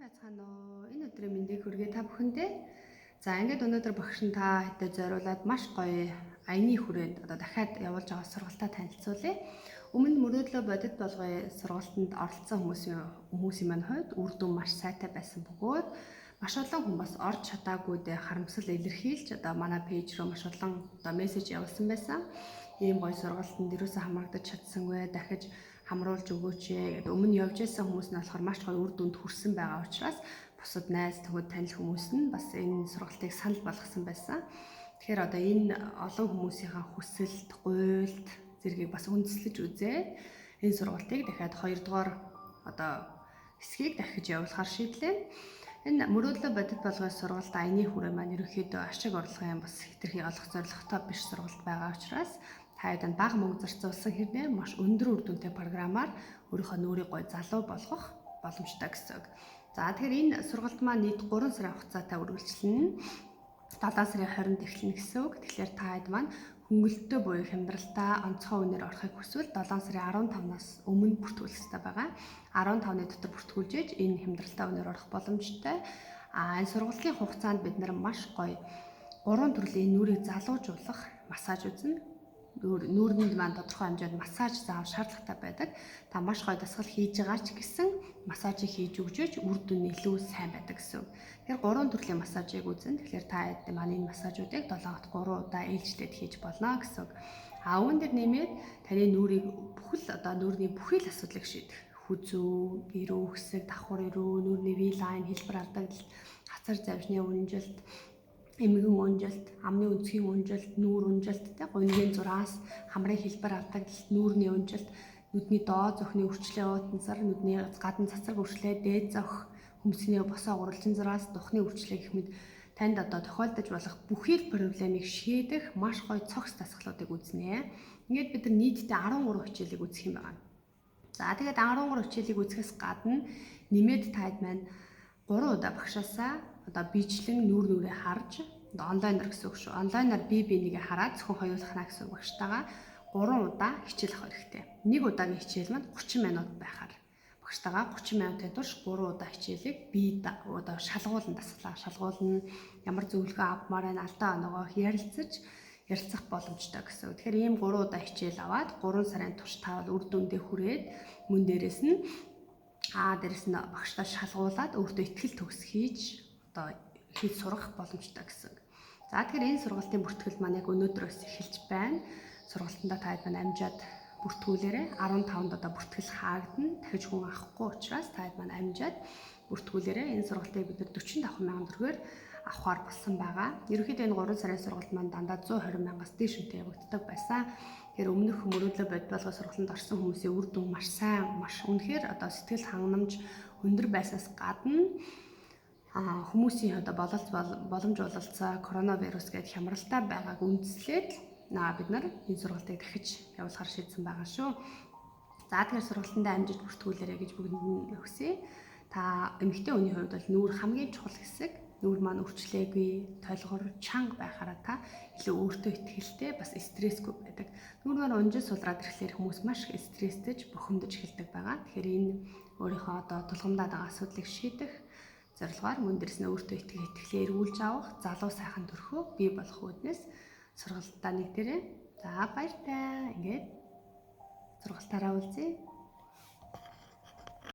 Байцгаана уу. Энэ өдрийн мэндийг хүргэе та бүхэндээ. За ингээд өнөөдөр багш нь та хэдэд зориулаад маш гоё аяны хүрээнд одоо дахиад явуулж байгаа сургалтаа танилцуулъя. Өмнө мөрөөдлөө бодит болгоё сургалтанд оролцсон хүмүүсийн маань хувьд үр дүн маш сайтай байсан бөгөөд маш олон хүн бас орж чадаагүйдээ харамсал илэрхийлж одоо манай пэйж рүү маш олон одоо мессеж явуулсан байсан. Ийм гоё сургалтанд юусэн хамрагдаж чадсангүй дахиж хамруулж өгөөч гэдэг өмнө явж байсан хүмүүс нь болохоор маш гоё үр дүнд хүрсэн байгаа учраас бусад найз төгөөд танил хүмүүс нь бас энэ сургалтыг санал болгосон байсан. Тэгэхээр одоо энэ олон хүмүүсийнхээ хүсэлт, гуйлт зэргийг бас үндэслэж үзээд энэ сургалтыг дахиад 2 дугаар одоо хэсгийг дахиж явуулахар шийдлээ. Энэ мөрөөдлөө бодит болгоё сургалт аяны хүрээ маань ерөнхийдөө ашиг орлогын бас хэтэрхий олох зорилготой биш сургалт байгаа учраас таад бага мөнгө зарцуулсан хэрнээ маш өндөр үр дүнтэй програмаар өөрийнхөө нүрийг гоё залуу болгох боломжтой гэсэн үг. За тэгэхээр энэ сургалт маань нийт 3 сарын хугацаатай үргэлжилнэ. 7 сарын 20-нд эхэлнэ гэсэн үг. Тэгэхээр таад маань хөнгөлөлтөө буюу хямдралтай онцгой үнээр орохыг хүсвэл 7 сарын 15-наас өмнө бүртгүүлэх хэрэгтэй байгаа. 15-ны дотор бүртгүүлж ээж энэ хямдралтай үнээр орох боломжтой. Энэ сургалтын хугацаанд бид нар маш гоё 3 төрлийн нүрийг залуужуулах массаж үзнэ. Нүүрнэнд маань тодорхой хэмжээнд массаж заавал шаардлагатай байдаг. Та маш гоё дасгал хийж байгаа ч гэсэн массажийг хийж өгчөөч үр дүн нь илүү сайн байдаг гэсэн. Тэгэхээр 3 төрлийн массажийг үзнэ. Тэгэхээр та маань энэ массажуудыг 7 хоногт 3 удаа ээлжлээд хийж болно гэсэн. Үүн дээр нэмээд таны нүрийг бүхэл одоо нүрийн бүхий л асуудлыг шийдэх. Хүзүү, гэрүү, хэсэг, давхар ирүү, нүрийн V-line, хэлбэр алдагдал, хацар завжны үнжилт, эмгэн унжилт, амны өнцгийн унжилт, нүүр унжилт, гунгийн зураас, хамрын хэлбэр алдагдалт, нүүрний унжилт, нүдний доод зохины үрчлээ уутансар, нүдний гадна цацраг үрчлээ, дээд зох, хөмсгний босоо гурвалжин зураас, духны үрчлээ гэх мэт танд одоо тохиолдож болох бүхий л проблемыг шийдэх маш гоё цогц дасгалуудыг үзнэ. Ингээд бид нар нийтдээ 13 хичээлийг үзэх юм байна. За тэгээд 13 хичээлийг үзэхээс гадна нэмээд таад маань 3 удаа багшаасаа одоо бичлэн нүрээ харж онлайнаар гэсэн үг шүү. Онлайнаар биенийг хараад зөвхөн хоёулахна гэсэн үг багштайгаа 3 удаа хичээл авах хэрэгтэй. Нэг удаагийн хичээл маань 30 минут байхаар багштайгаа 30 минутын турш 3 удаа хичээлийг бие одоо шалгуулна дасгалаа. Шалгуулна ямар зөвлөгөө авмаар байна алдаа оноогоо ярилцах боломжтой гэсэн. Тэгэхээр ийм 3 удаа хичээл аваад 3 сарын турш таавал үр дүндээ хүрээд мөн дээрэс нь дээрэс нь багштай шалгуулад өөртөө ихтгэл төгс хийж одоо хийж сурах боломжтой гэсэн. За тэгэхээр энэ сургалтын бүртгэл маань яг өнөөдрөөс эхэлж байна. Сургалтандаа та хэд маань амжаад бүртгүүлээрээ 15-нд одоо бүртгэл хаагдана. Дахиж хүн авахгүй учраас та хэд маань амжаад бүртгүүлээрээ энэ сургалтыг бид нар 45 мянган төгрөгөөр авахар болсон байгаа. Ерөнхийдөө энэ 3 сарын сургалт маань дандаа 120 мянгаас дээш үнэтэй явагддаг байсан. Тэгэхээр өмнөх мөрөөдлөө бодит болгоо сургалтанд орсон хүмүүсийн үр дүн маш сайн, маш үнэхээр одоо сэтгэл хангамж өндөр байснаас гадна хүмүүсийн одоо боломж ололцоо коронавирус гэдэг хямралтай байгааг үндэслээд бид нар энэ сургалтыг дахиж явуулахар шийдсэн байгаа шүү. За тэгэхээр сургалтандаа амжиж бүртгүүлээрэй гэж бүгдэнд хүсье. Та эмэгтэй хүний хувьд бол нүүр хамгийн чухал хэсэг. Нүүр маань өрчлөөгүй, толгор, чанга байхаараа та илүү өөртөө ихтэй бас стрессгүй байдаг. Нүүр маань унжил сулраад ирэхлээр хүмүүс маш их стресстэж, бухимдаж эхэлдэг байгаа. Тэгэхээр энэ өөрийнхөө одоо тулгамдаад байгаа асуудлыг шийдэх зорилгоор мөн дээрс нь өөртөө итгэлээ эргүүлж авах, залуу сайхан төрхөө бий болох үүднээс сургалтаа нэгдэрээ. За баяртай. Ингээд сургалтаараа үзье.